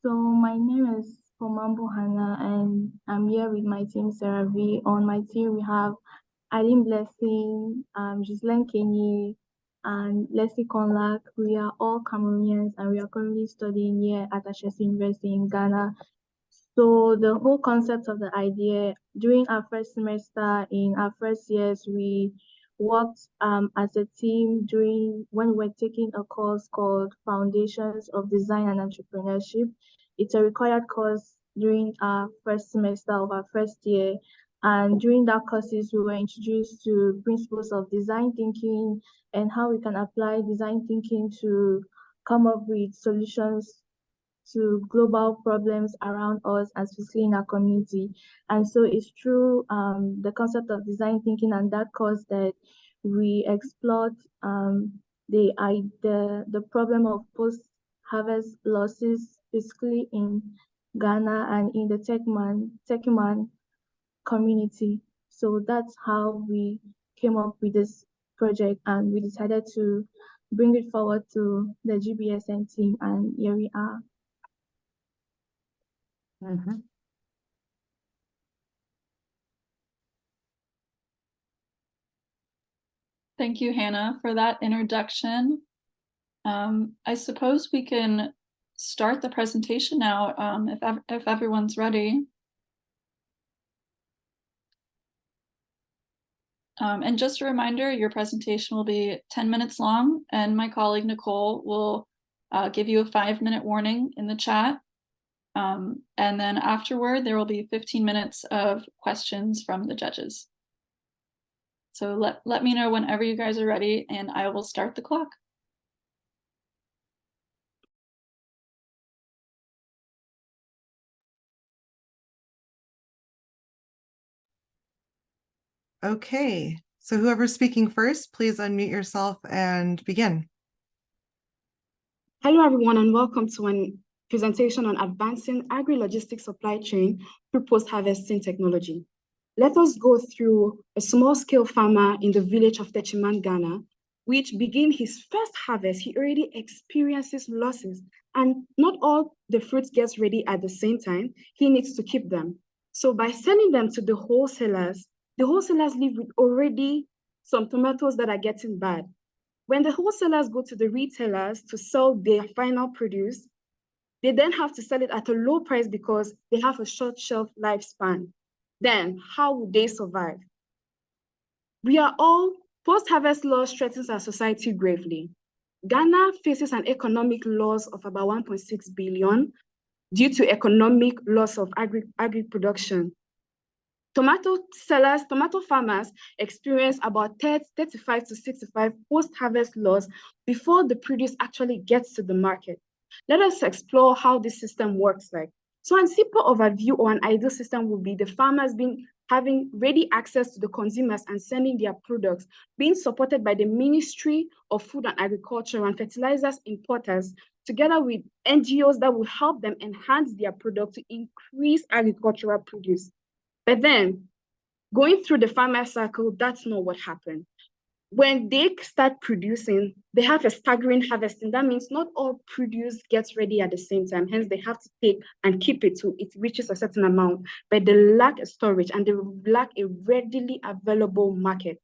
So my name is Pomambo Hannah, and I'm here with my team CeraV. On my team, we have Aline Blessing, Ghislaine Kenyi, and Leslie Conlack. We are all Cameroonians, and we are currently studying here at Ashesi University in Ghana. So the whole concept of the idea, during our first semester in our first years, we worked as a team when we were taking a course called Foundations of Design and Entrepreneurship. It's a required course during our first semester of our first year. And during that courses, we were introduced to principles of design thinking and how we can apply design thinking to come up with solutions to global problems around us, and especially in our community. And so it's through the concept of design thinking and that course that we explored the problem of post-harvest losses, specifically in Ghana and in the Techiman community. So that's how we came up with this project, and we decided to bring it forward to the GBSN team, and here we are. Thank you, Hannah, for that introduction. I suppose we can start the presentation now, if everyone's ready. And just a reminder, your presentation will be 10 minutes long, and my colleague Nicole will give you a 5-minute warning in the chat. And then afterward, there will be 15 minutes of questions from the judges. So let me know whenever you guys are ready, and I will start the clock. Okay, so whoever's speaking first, please unmute yourself and begin. Hello, everyone, and welcome to a presentation on advancing agri-logistics supply chain through post-harvesting technology. Let us go through a small-scale farmer in the village of Techiman, Ghana, which begin his first harvest, he already experiences losses, and not all the fruits gets ready at the same time. He needs to keep them. So by selling them to the wholesalers leave with already some tomatoes that are getting bad. When the wholesalers go to the retailers to sell their final produce, they then have to sell it at a low price because they have a short shelf lifespan. Then how would they survive? Post-harvest loss threatens our society gravely. Ghana faces an economic loss of about 1.6 billion due to economic loss of agri-production. Tomato farmers experience about 35 to 65 post-harvest loss before the produce actually gets to the market. Let us explore how this system works like. So a simple overview or an ideal system would be the farmers having ready access to the consumers and sending their products, being supported by the Ministry of Food and Agriculture and fertilizers importers, together with NGOs that will help them enhance their product to increase agricultural produce. But then, going through the farmer cycle, that's not what happened. When they start producing, they have a staggering harvesting. That means not all produce gets ready at the same time. Hence, they have to take and keep it till it reaches a certain amount. But they lack a storage and they lack a readily available market.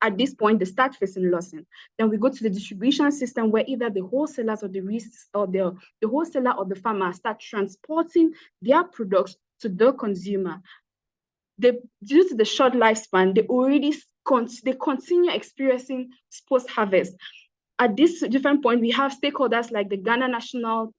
At this point, they start facing losses. Then we go to the distribution system where either the wholesalers or the wholesaler or the farmer start transporting their products to the consumer. Due to the short lifespan, they continue experiencing post-harvest. At this different point, we have stakeholders like the Ghana National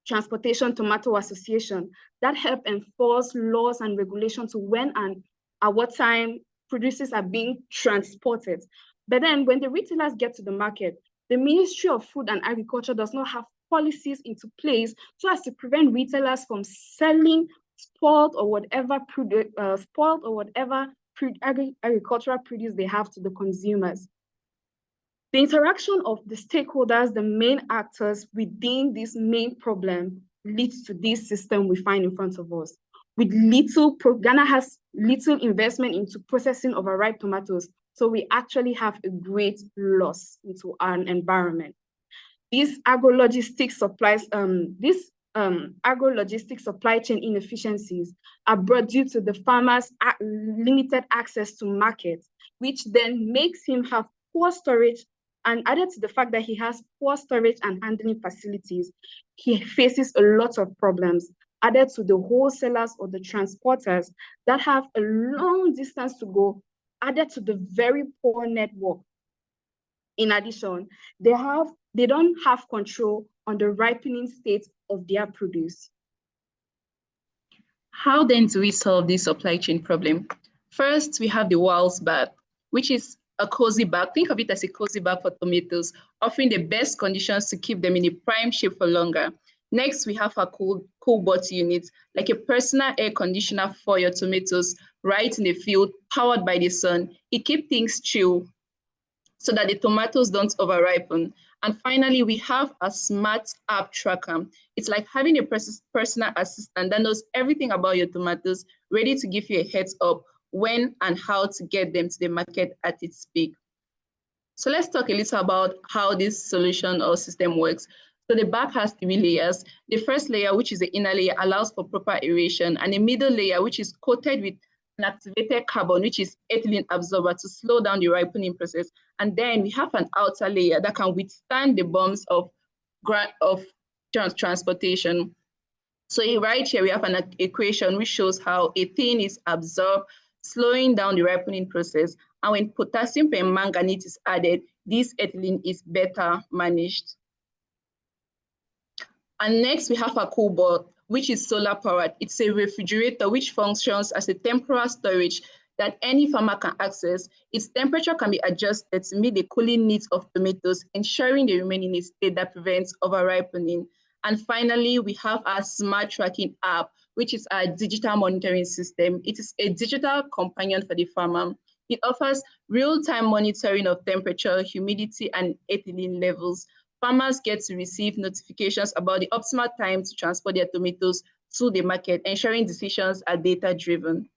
Transportation Tomato Association that help enforce laws and regulations to when and at what time produces are being transported. But then when the retailers get to the market, the Ministry of Food and Agriculture does not have policies into place so as to prevent retailers from selling spoiled or whatever agricultural produce they have to the consumers. The interaction of the stakeholders, the main actors within this main problem, leads to this system we find in front of us. With Ghana has little investment into processing of ripe tomatoes, so we actually have a great loss into our environment. These agro-logistics supplies, this agro-logistics supply chain inefficiencies are brought due to the farmer's limited access to markets, which then makes him have poor storage, and added to the fact that he has poor storage and handling facilities, he faces a lot of problems, added to the wholesalers or the transporters that have a long distance to go, added to the very poor network. In addition, they don't have control on the ripening state of their produce. How then do we solve this supply chain problem? First, we have the Walls bag, which is a cozy bag. Think of it as a cozy bag for tomatoes, offering the best conditions to keep them in a prime shape for longer. Next, we have our cool bottle unit, like a personal air conditioner for your tomatoes, right in the field, powered by the sun. It keeps things chill so that the tomatoes don't overripen. And finally, we have a smart app tracker. It's like having a personal assistant that knows everything about your tomatoes, ready to give you a heads up when and how to get them to the market at its peak. So let's talk a little about how this solution or system works. So the bag has 3 layers. The first layer, which is the inner layer, allows for proper aeration, and the middle layer, which is coated with an activated carbon, which is ethylene absorber, to slow down the ripening process. And then we have an outer layer that can withstand the bumps of transportation. So right here, we have an equation which shows how ethane is absorbed, slowing down the ripening process. And when potassium permanganate is added, this ethylene is better managed. And next, we have a cool bottle, which is solar powered. It's a refrigerator which functions as a temporary storage that any farmer can access. Its temperature can be adjusted to meet the cooling needs of tomatoes, ensuring they remain in a state that prevents overripening. And finally, we have our smart tracking app, which is our digital monitoring system. It is a digital companion for the farmer. It offers real-time monitoring of temperature, humidity, and ethylene levels. Farmers get to receive notifications about the optimal time to transport their tomatoes to the market, ensuring decisions are data-driven.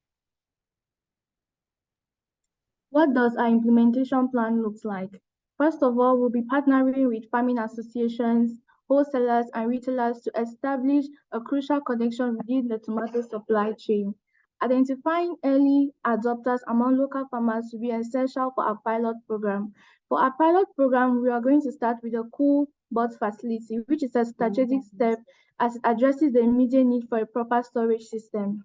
What does our implementation plan look like? First of all, we'll be partnering with farming associations, wholesalers, and retailers to establish a crucial connection within the tomato supply chain. Identifying early adopters among local farmers will be essential for our pilot program. For our pilot program, we are going to start with a cool bot facility, which is a strategic step as it addresses the immediate need for a proper storage system.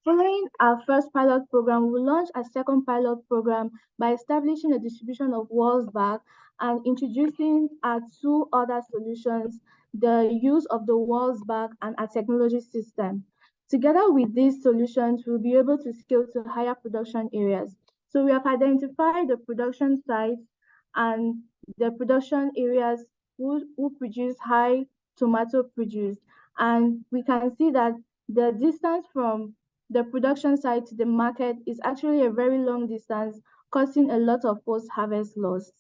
Following our first pilot program, we'll launch a second pilot program by establishing a distribution of walls bag and introducing our 2 other solutions, the use of the walls bag and our technology system. Together with these solutions, we'll be able to scale to higher production areas. So we have identified the production sites and the production areas who produce high tomato produce. And we can see that the distance from the production site to the market is actually a very long distance, causing a lot of post-harvest loss.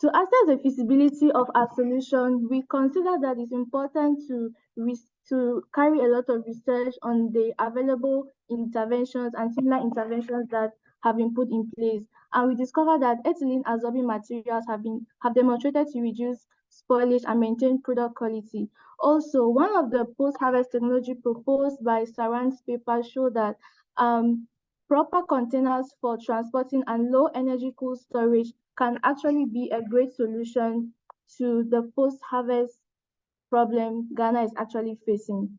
To assess the feasibility of our solution, we consider that it's important to carry a lot of research on the available interventions and similar interventions that have been put in place. And we discovered that ethylene absorbing materials have demonstrated to reduce spoilage and maintain product quality. Also, one of the post-harvest technology proposed by Saran's paper showed that proper containers for transporting and low energy cool storage can actually be a great solution to the post-harvest problem Ghana is actually facing.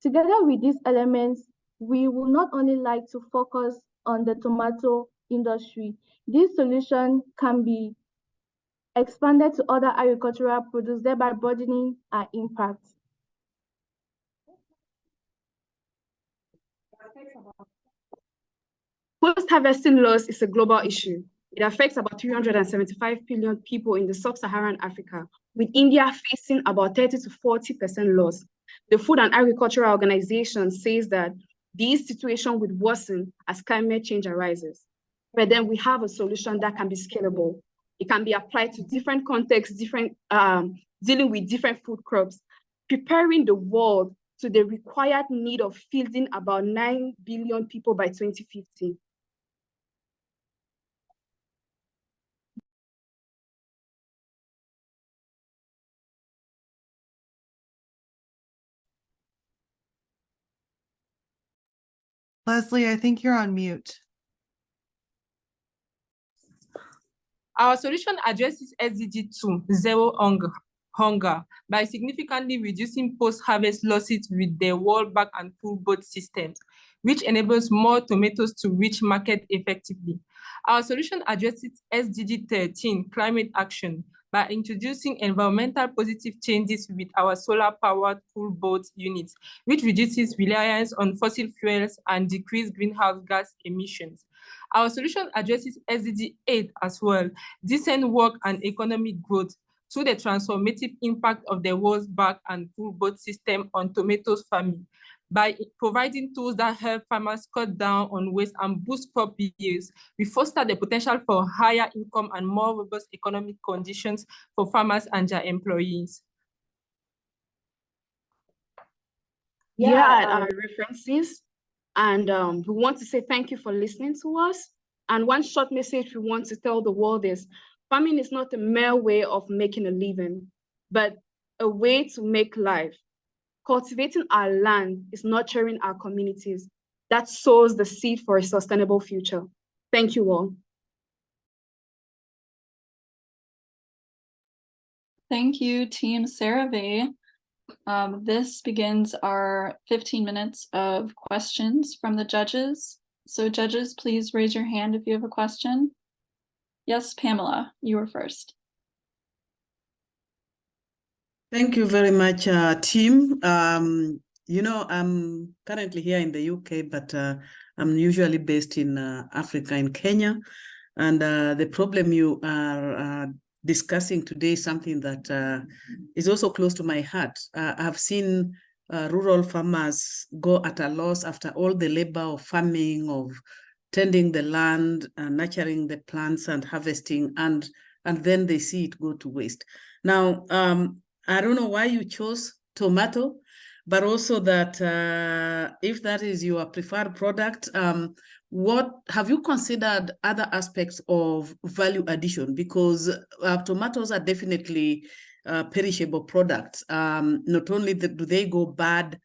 Together with these elements, we will not only like to focus on the tomato industry. This solution can be expanded to other agricultural produce, thereby broadening our impact. Post-harvesting loss is a global issue. It affects about 375 billion people in the sub-Saharan Africa, with India facing about 30 to 40% loss. The Food and Agricultural Organization says that this situation would worsen as climate change arises. But then we have a solution that can be scalable. It can be applied to different contexts, dealing with different food crops, preparing the world to the required need of feeding about 9 billion people by 2050. Leslie, I think you're on mute. Our solution addresses SDG 2, zero hunger, by significantly reducing post-harvest losses with the World Bank and Full Boat system, which enables more tomatoes to reach market effectively. Our solution addresses SDG 13, climate action, by introducing environmental positive changes with our solar-powered full boat units, which reduces reliance on fossil fuels and decrease greenhouse gas emissions. Our solution addresses SDG 8 as well, decent work and economic growth, through the transformative impact of the World Bank and Full Boat system on tomatoes farming, by providing tools that help farmers cut down on waste and boost crop yields. We foster the potential for higher income and more robust economic conditions for farmers and their employees. Here are our references, and we want to say thank you for listening to us. And one short message we want to tell the world is, farming is not a mere way of making a living, but a way to make life. Cultivating our land is nurturing our communities. That sows the seed for a sustainable future. Thank you all. Thank you, Team CeraV. This begins our 15 minutes of questions from the judges. So judges, please raise your hand if you have a question. Yes, Pamela, you were first. Thank you very much, team. You know, I'm currently here in the UK, but I'm usually based in Africa, in Kenya. And the problem you are discussing today is something that is also close to my heart. I've seen rural farmers go at a loss after all the labor of farming, of tending the land, nurturing the plants and harvesting, and then they see it go to waste. Now, I don't know why you chose tomato, but also that if that is your preferred product, what have you considered other aspects of value addition? Because tomatoes are definitely perishable products. Not only do they go bad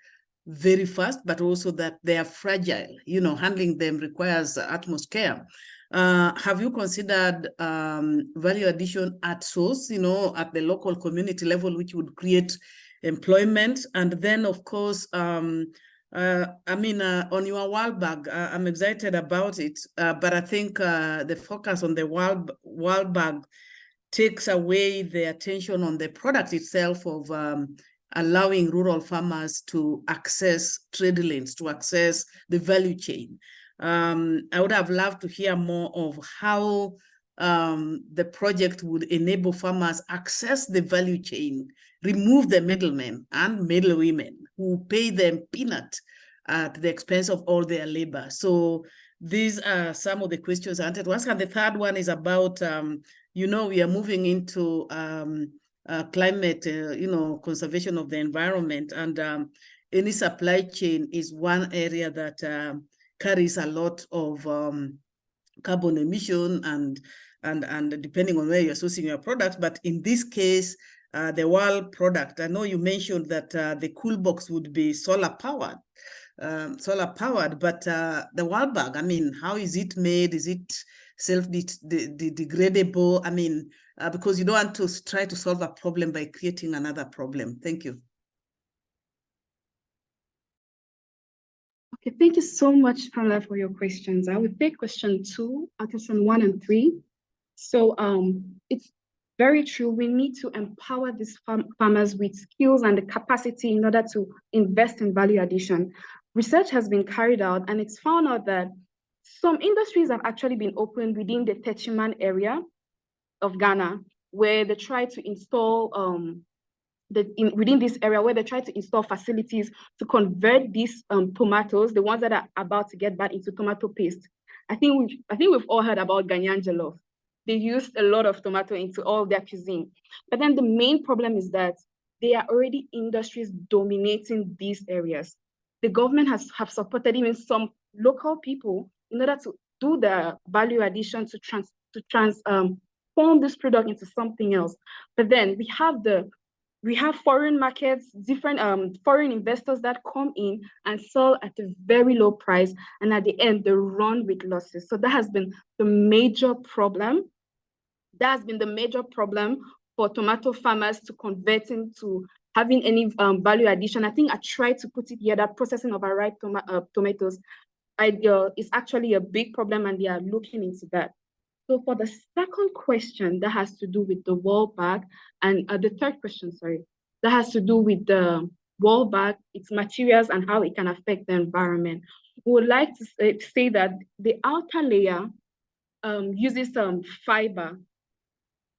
very fast, but also that they are fragile. You know, handling them requires utmost care. Have you considered value addition at source, you know, at the local community level, which would create employment? And then, of course, I mean, on your wild bag, I'm excited about it, but I think the focus on the wild bag takes away the attention on the product itself of allowing rural farmers to access trade lanes, to access the value chain. I would have loved to hear more of how the project would enable farmers access the value chain, remove the middlemen and middlewomen who pay them peanut at the expense of all their labor. So these are some of the questions I wanted to ask. And the third one is about, you know, we are moving into climate, you know, conservation of the environment, and any supply chain is one area that carries a lot of carbon emission and depending on where you're sourcing your product. But in this case, the wild product, I know you mentioned that the cool box would be solar powered, but the wild bag, I mean, how is it made? Is it self-degradable? I mean, because you don't want to try to solve a problem by creating another problem. Thank you. Okay, thank you so much, Pamela, for your questions. I will take question 2, question 1 and 3. So it's very true. We need to empower these farmers with skills and the capacity in order to invest in value addition. Research has been carried out, and it's found out that some industries have actually been opened within the Techiman area of Ghana, where they try to install within this area, where they try to install facilities to convert these tomatoes, the ones that are about to get bad, into tomato paste. I think we've all heard about Ghanaian jollof. They used a lot of tomato into all their cuisine. But then the main problem is that there are already industries dominating these areas. The government have supported even some local people in order to do the value addition to transform this product into something else. But then we have the we have foreign markets, different foreign investors that come in and sell at a very low price, and at the end they run with losses. So that has been the major problem. That has been the major problem for tomato farmers to convert into having any value addition. I think I tried to put it here that processing of arrived tomatoes is actually a big problem, and they are looking into that. So for the second question, that has to do with the world bag, and the third question, sorry, that has to do with the world bag, its materials, and how it can affect the environment. We would like to say that the outer layer uses fiber,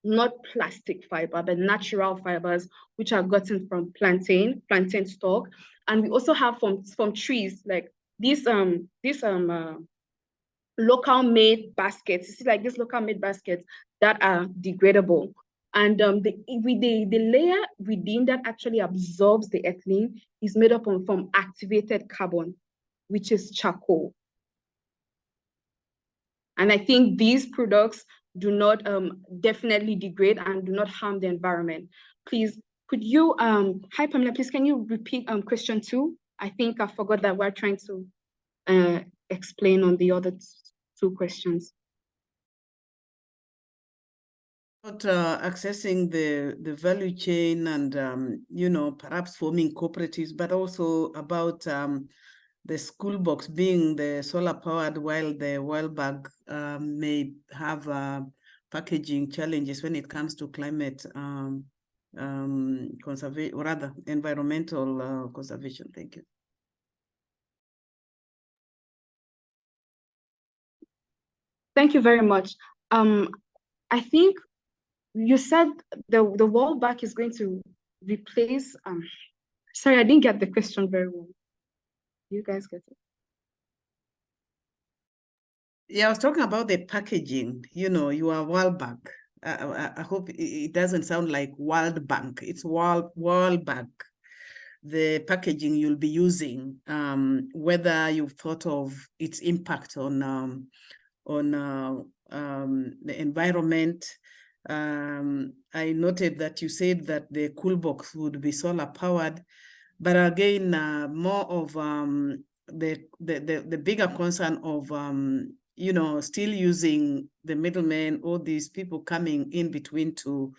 not plastic fiber, but natural fibers, which are gotten from plantain stalk. And we also have from trees, like these local made baskets. You see, like these local made baskets that are degradable. And the layer within that actually absorbs the ethylene is made up from activated carbon, which is charcoal. And I think these products do not definitely degrade and do not harm the environment. Please, could you, hi Pamela, please can you repeat question 2? I think I forgot that we're trying to explain on the other 2 questions. About accessing the value chain and, you know, perhaps forming cooperatives, but also about the school box being the solar powered, while the wild bag may have packaging challenges when it comes to climate conservation, or rather environmental conservation. Thank you. Thank you very much. I think you said the wall back is going to replace, sorry, I didn't get the question very well. You guys get it? Yeah, I was talking about the packaging, you know, your world bag. I hope it doesn't sound like World Bank. It's world bag. The packaging you'll be using, whether you've thought of its impact on the environment. I noted that you said that the cool box would be solar powered, but again, more of the bigger concern of you know, still using the middlemen, all these people coming in between to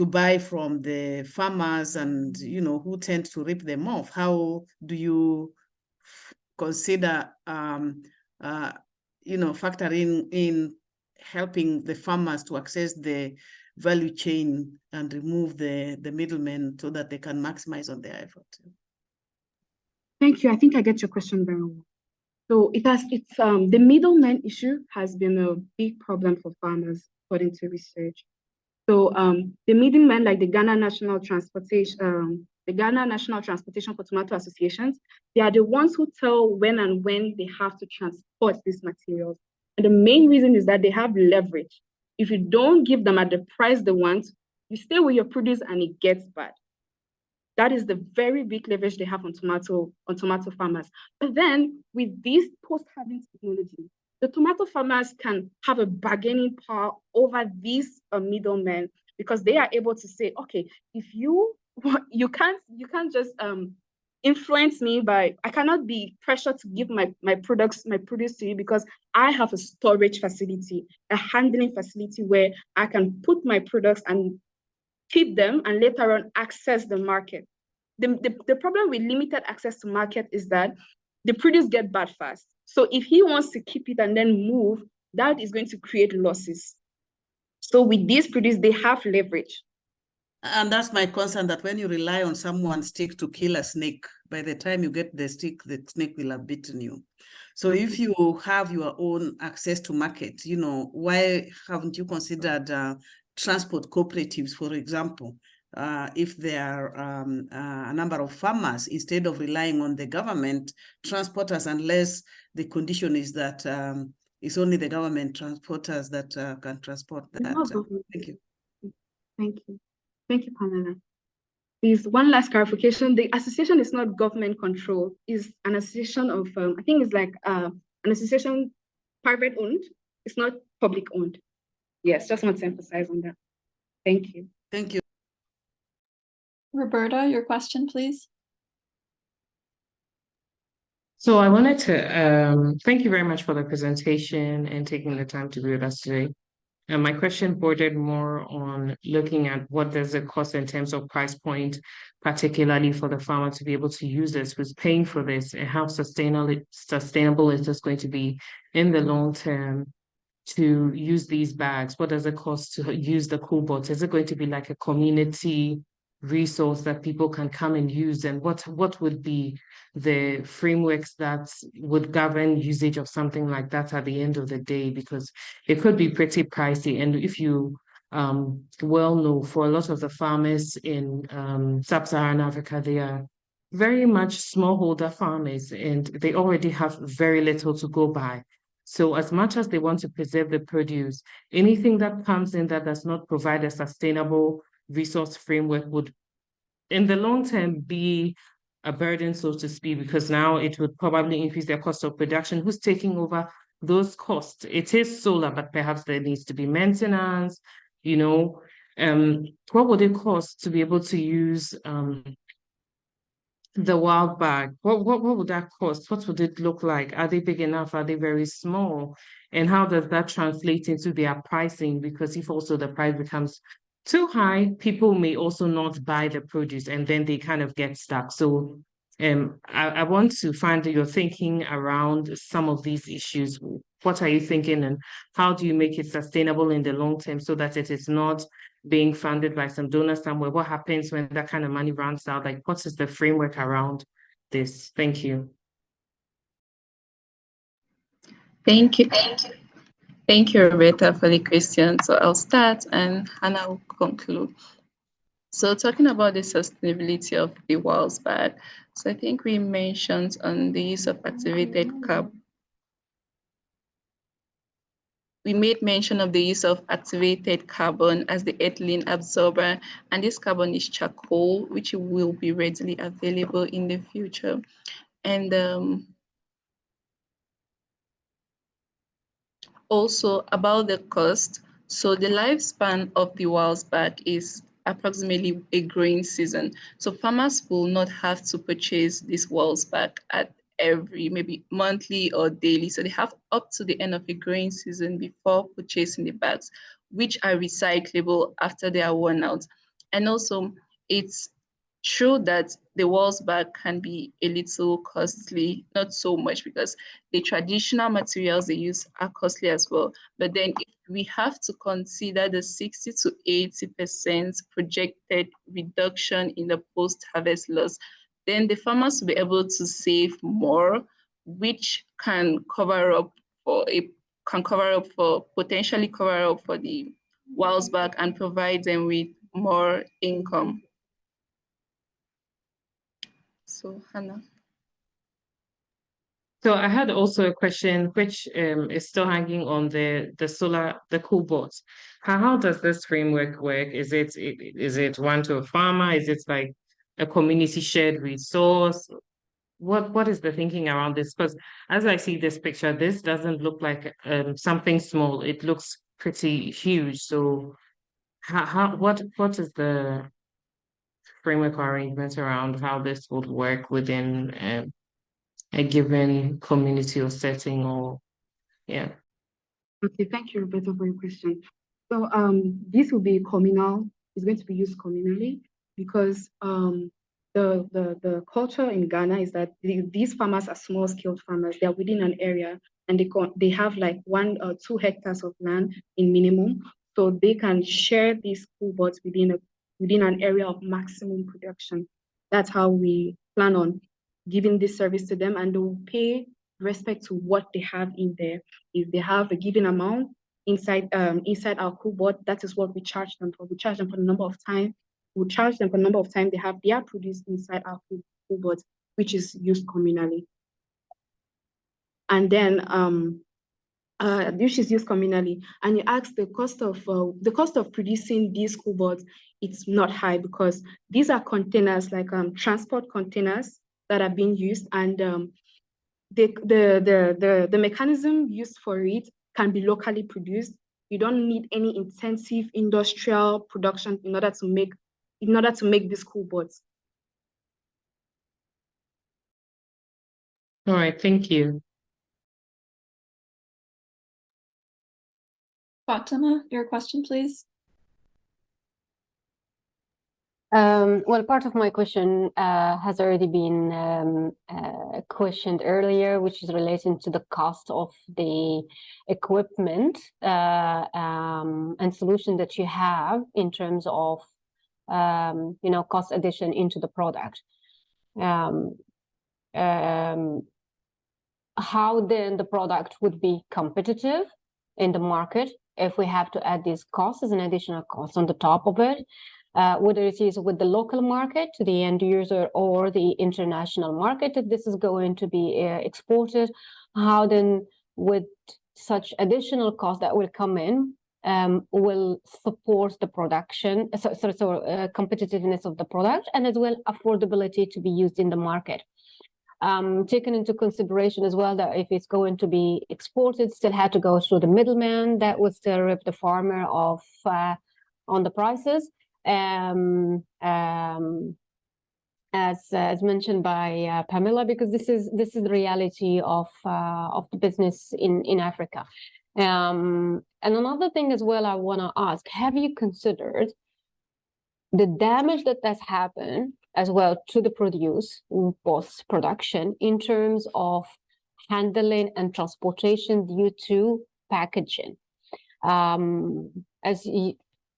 buy from the farmers, and you know, who tend to rip them off. How do you consider you know, factoring in helping the farmers to access the value chain and remove the middlemen so that they can maximize on their effort? Thank you. I think I get your question very well. So the middleman issue has been a big problem for farmers, according to research. So the middlemen, like the Ghana National Transportation for Tomato Associations, they are the ones who tell when they have to transport these materials. And the main reason is that they have leverage. If you don't give them at the price they want, you stay with your produce and it gets bad. That is the very big leverage they have on tomato farmers. But then with this post-harvest technology, the tomato farmers can have a bargaining power over these middlemen, because they are able to say, okay, if you can't just influence me by, I cannot be pressured to give my produce to you, because I have a storage facility, a handling facility where I can put my products and keep them and later on access the market. The problem with limited access to market is that the produce get bad fast. So if he wants to keep it and then move, that is going to create losses. So with this produce, they have leverage. And that's my concern, that when you rely on someone's stick to kill a snake, by the time you get the stick, the snake will have bitten you. So if you have your own access to market, you know, why haven't you considered transport cooperatives, for example? If there are a number of farmers, instead of relying on the government transporters, unless the condition is that it's only the government transporters that can transport that. Thank you. Thank you. Thank you, Pamela. Please, one last clarification. The association is not government controlled. It's an association of, I think it's like an association private owned. It's not public owned. Yes, just want to emphasize on that. Thank you. Thank you. Roberta, your question, please. So I wanted to thank you very much for the presentation and taking the time to be with us today. And my question bordered more on looking at what does it cost in terms of price point, particularly for the farmer to be able to use this, who's paying for this, and how sustainable is this going to be in the long term to use these bags? What does it cost to use the coolbots? Is it going to be like a community resource that people can come and use? And what would be the frameworks that would govern usage of something like that at the end of the day? Because it could be pretty pricey. And if you well know, for a lot of the farmers in sub-Saharan Africa, they are very much smallholder farmers and they already have very little to go by. So as much as they want to preserve the produce, anything that comes in that does not provide a sustainable resource framework would, in the long term, be a burden, so to speak, because now it would probably increase their cost of production. Who's taking over those costs? It is solar, but perhaps there needs to be maintenance, you know. What would it cost to be able to use the wild bag? What would that cost? What would it look like? Are they big enough? Are they very small? And how does that translate into their pricing? Because if also the price becomes too high, people may also not buy the produce and then they kind of get stuck. So I want to find your thinking around some of these issues. What are you thinking and how do you make it sustainable in the long term so that it is not being funded by some donor somewhere? What happens when that kind of money runs out? Like, what is the framework around this? Thank you. Thank you. Thank you, Roberta, for the question. So I'll start and Hannah will conclude. So talking about the sustainability of the WALS bag, so I think we mentioned on the use of activated carbon. We made mention of the use of activated carbon as the ethylene absorber, and this carbon is charcoal, which will be readily available in the future. And also about the cost, so the lifespan of the WALS bag is approximately a growing season. So farmers will not have to purchase this WALS bag at every maybe monthly or daily. So they have up to the end of a growing season before purchasing the bags, which are recyclable after they are worn out. And also it's true that the WALS bag can be a little costly, not so much because the traditional materials they use are costly as well. But then if we have to consider the 60 to 80% projected reduction in the post-harvest loss, then the farmers will be able to save more, which can potentially cover up for the WALS bag and provide them with more income. So Hannah. So I had also a question which is still hanging on the coolbots. How does this framework work? Is it one to a farmer? Is it like a community shared resource? What is the thinking around this? Because as I see this picture, this doesn't look like something small. It looks pretty huge. So what is the framework or arrangement around how this would work within a given community or setting or yeah. Okay, thank you, Roberta, for your question. So this will be communal. It's going to be used communally because the culture in Ghana is that these farmers are small-scale farmers. They are within an area and they have like 1 or 2 hectares of land in minimum. So they can share these coolbots within an area of maximum production. That's how we plan on giving this service to them, and they will pay respect to what they have in there. If they have a given amount inside our coolbot, that is what we charge them for. We charge them for the number of time. We charge them for the number of time they have their produce inside our coolbot, which is used communally. And then which is used communally. And you ask the cost of producing these coolbots, it's not high because these are containers like transport containers that are being used, and the mechanism used for it can be locally produced. You don't need any intensive industrial production in order to make in order to make these cool boards. All right, thank you. Fatima, your question, please. Well, part of my question has already been questioned earlier, which is relating to the cost of the equipment and solution that you have in terms of cost addition into the product. How then the product would be competitive in the market if we have to add these costs as an additional cost on the top of it, whether it is with the local market to the end user or the international market, if this is going to be exported, how then with such additional cost that will come in will support the production, competitiveness of the product, and as well affordability to be used in the market. Taken into consideration as well that if it's going to be exported, still had to go through the middleman that would still rip the farmer off on the prices. As mentioned by Pamela, because this is the reality of the business in Africa. And another thing as well I want to ask, have you considered the damage that's happened as well to the produce post-production in terms of handling and transportation due to packaging?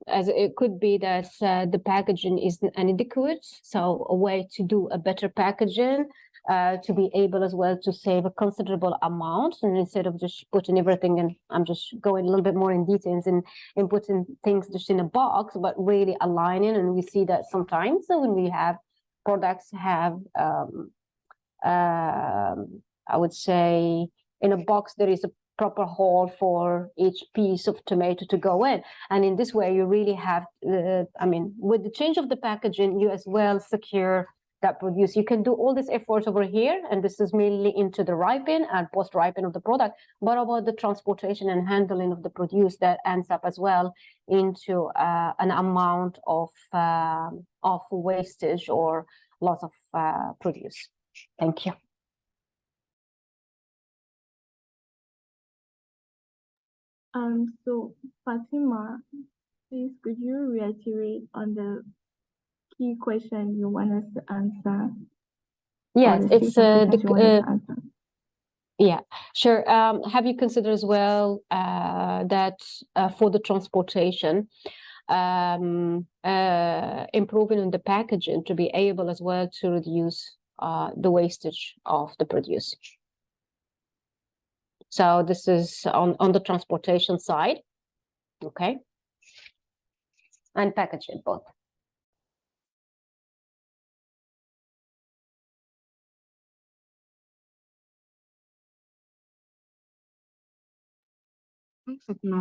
As it could be that the packaging is inadequate, so a way to do a better packaging to be able as well to save a considerable amount, and instead of just putting everything in, I'm just going a little bit more in details and putting things just in a box, but really aligning. And we see that sometimes when we have products have I would say in a box there is a proper hole for each piece of tomato to go in, and in this way you really have with the change of the packaging you as well secure that produce. You can do all this effort over here, and this is mainly into the ripen and post-ripen of the product, but about the transportation and handling of the produce that ends up as well into an amount of wastage or loss of produce. Thank you. So Fatima, please could you reiterate on the key question you want us to answer? Yes, it's yeah, sure. Have you considered as well that for the transportation, improving on the packaging to be able as well to reduce the wastage of the produce? So this is on the transportation side, okay, and packaging both.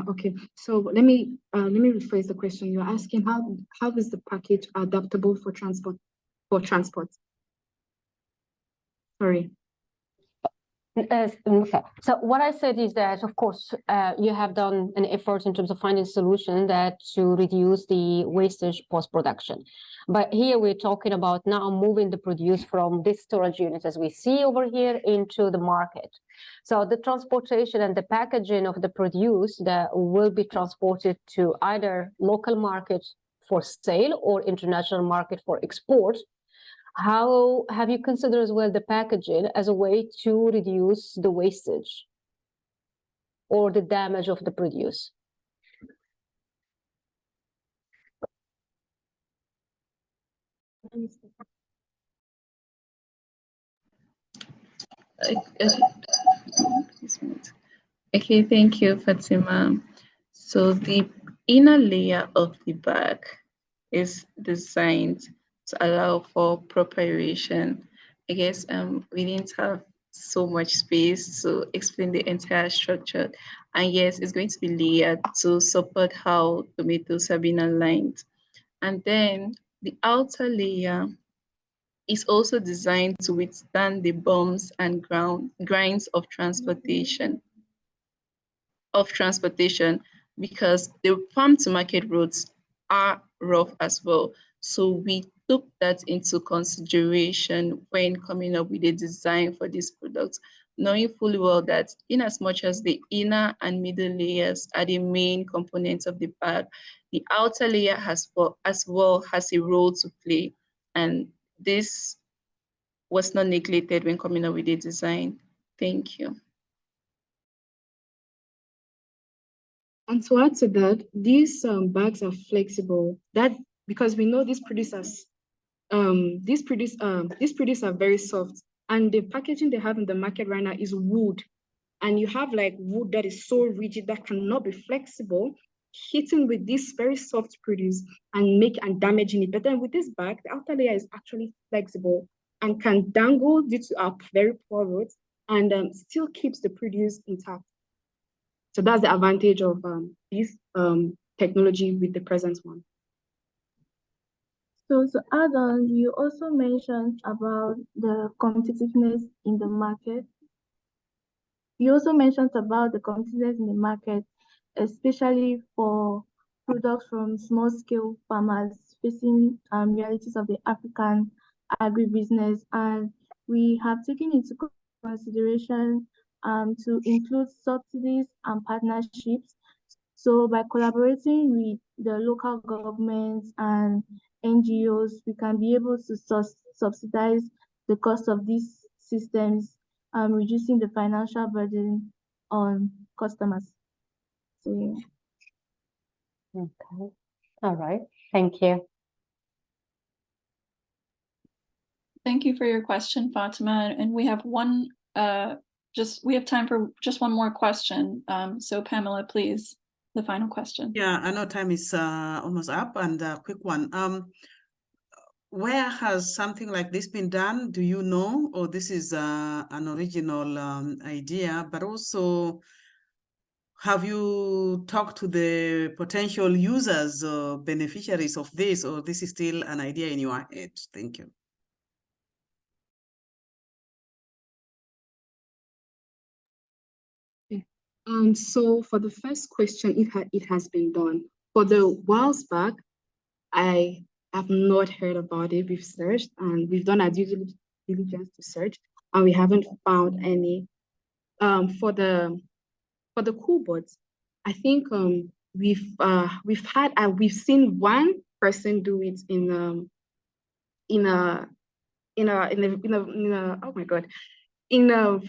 Okay, so let me rephrase the question. You're asking how is the package adaptable for transport? Sorry. Okay. So what I said is that, of course, you have done an effort in terms of finding a solution that to reduce the wastage post-production. But here we're talking about now moving the produce from this storage unit, as we see over here, into the market. So the transportation and the packaging of the produce that will be transported to either local market for sale or international market for export. How have you considered as well the packaging as a way to reduce the wastage or the damage of the produce? Okay, thank you, Fatima. So the inner layer of the bag is designed to allow for proper aeration. I guess we didn't have so much space to explain the entire structure. And yes, it's going to be layered to support how tomatoes have been aligned. And then the outer layer is also designed to withstand the bumps and grinds of transportation. Because the farm to market roads are rough as well. So we took that into consideration when coming up with a design for this product, knowing fully well that in as much as the inner and middle layers are the main components of the bag, the outer layer as well has a role to play. And this was not neglected when coming up with a design. Thank you. And to add to that, these bags are flexible. That because we know these producers are very soft, and the packaging they have in the market right now is wood, and you have like wood that is so rigid that cannot be flexible, hitting with this very soft produce and damaging it. But then with this bag, the outer layer is actually flexible and can dangle due to our very poor roots and still keeps the produce intact. So that's the advantage of this technology with the present one. So to add on, you also mentioned about the competitiveness in the market. You also mentioned about the competitiveness in the market, especially for products from small-scale farmers facing realities of the African agribusiness, and we have taken into consideration to include subsidies and partnerships. So by collaborating with the local governments and NGOs, we can be able to subsidize the cost of these systems, reducing the financial burden on customers. So, yeah. Okay. All right. Thank you. Thank you for your question, Fatima. And we have we have time for just one more question. So Pamela, please, the final question. Yeah, I know time is almost up, and a quick one. Where has something like this been done? Do you know, or this is an original idea, but also have you talked to the potential users or beneficiaries of this, or this is still an idea in your head? Thank you. So for the first question, it has been done. For the whiles back, I have not heard about it. We've searched and we've done our due diligence to search, and we haven't found any. For the cool boards, I think we've seen one person do it in a oh my God, in a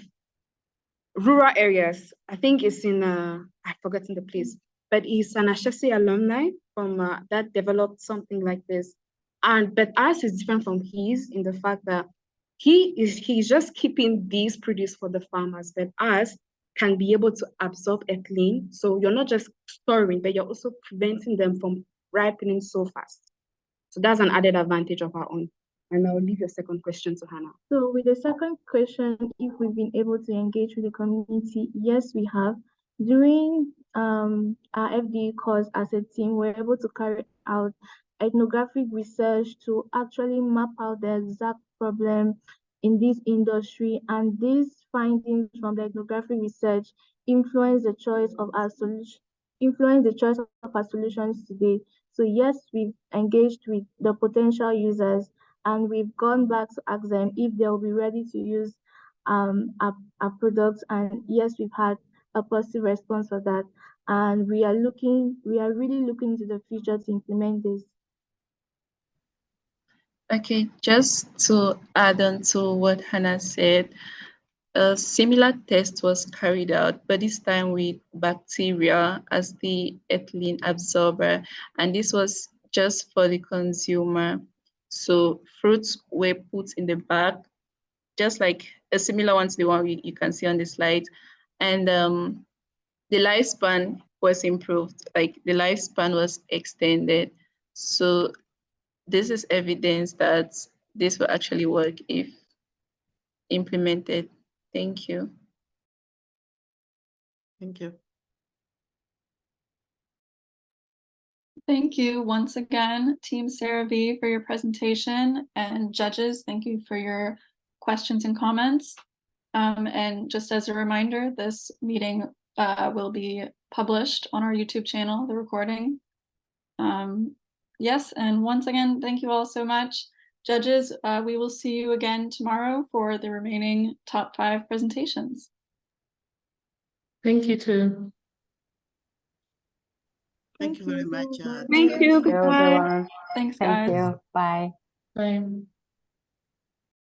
rural areas. I think it's in I've forgotten the place, but he's an Ashesi alumni from that developed something like this. But ours is different from his in the fact that he's just keeping these produce for the farmers, but ours can be able to absorb ethylene. So you're not just storing, but you're also preventing them from ripening so fast. So that's an added advantage of our own. And I'll leave your second question to Hannah. So with the second question, if we've been able to engage with the community, yes, we have. During our FDE course as a team, we're able to carry out ethnographic research to actually map out the exact problem in this industry, and these findings from the ethnographic research influence the choice of our solutions today. So yes, we've engaged with the potential users, and we've gone back to ask them if they'll be ready to use our products. And yes, we've had a positive response for that. And we are really looking into the future to implement this. Okay, just to add on to what Hannah said, a similar test was carried out, but this time with bacteria as the ethylene absorber, and this was just for the consumer. So fruits were put in the bag, just like a similar one to the one you can see on the slide, and the lifespan was improved, like the lifespan was extended. So this is evidence that this will actually work if implemented. Thank you. Thank you. Thank you once again, Team CeraV, for your presentation, and judges, thank you for your questions and comments. And just as a reminder, this meeting will be published on our YouTube channel, the recording. Yes, and once again, thank you all so much. Judges, we will see you again tomorrow for the remaining top 5 presentations. Thank you too. Thank you very much. Thank you. Thank you, Goodbye. everyone. Thanks, Thank guys. you. Bye. Bye.